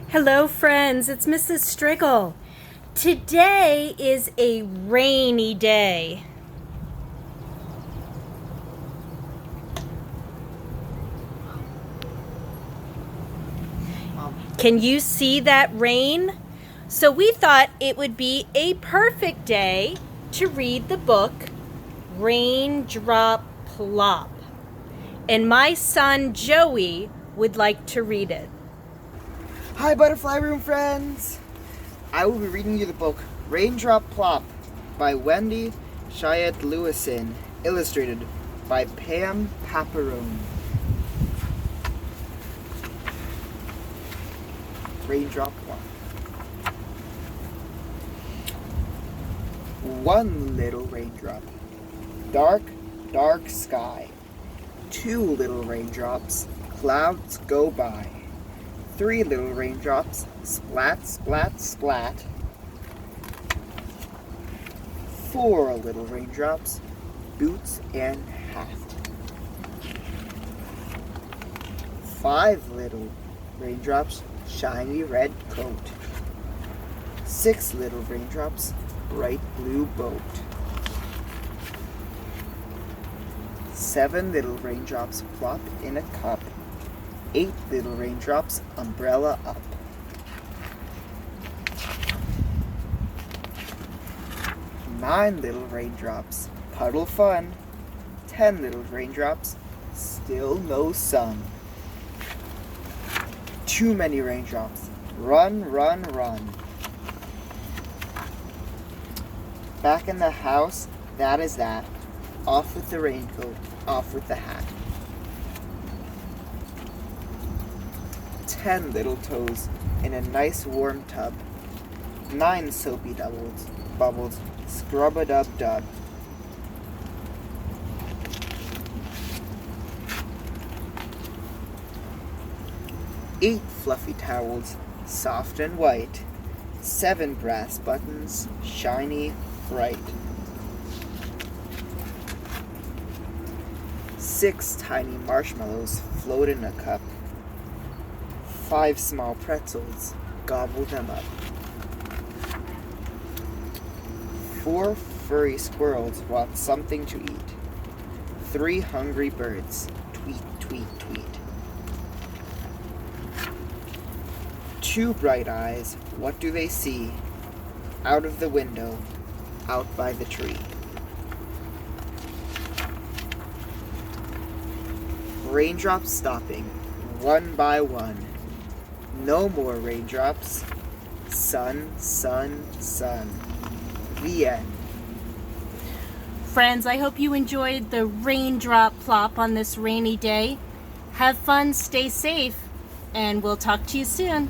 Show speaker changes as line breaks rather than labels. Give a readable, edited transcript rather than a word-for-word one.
Hello friends, it's Mrs. Striggle. Today is a rainy day. Can you see that rain? So we thought it would be a perfect day to read the book Raindrop Plop. And my son Joey would like to read it.
Hi Butterfly Room friends! I will be reading you the book Raindrop Plop by Wendy Cheyette Lewison, illustrated by Pam Paparone. Raindrop Plop. One little raindrop. Dark, dark sky. Two little raindrops. Clouds go by. Three little raindrops, splat, splat, splat. Four little raindrops, boots and hat. Five little raindrops, shiny red coat. Six little raindrops, bright blue boat. Seven little raindrops plop in a cup. 8 little raindrops, umbrella up. 9 little raindrops, puddle fun. 10 little raindrops, still no sun. Too many raindrops, run, run, run. Back in the house, that is that. Off with the raincoat, off with the hat. 10 little toes in a nice warm tub. 9 soapy bubbles, scrub-a-dub-dub. 8 fluffy towels, soft and white. 7 brass buttons, shiny, bright. 6 tiny marshmallows float in a cup. 5 small pretzels, gobble them up. 4 furry squirrels want something to eat. 3 hungry birds, tweet, tweet, tweet. 2 bright eyes, what do they see? Out of the window, out by the tree. Raindrops stopping, one by one. No more raindrops. Sun, sun, sun. The end.
Friends, I hope you enjoyed the raindrop plop on this rainy day. Have fun, stay safe, and we'll talk to you soon.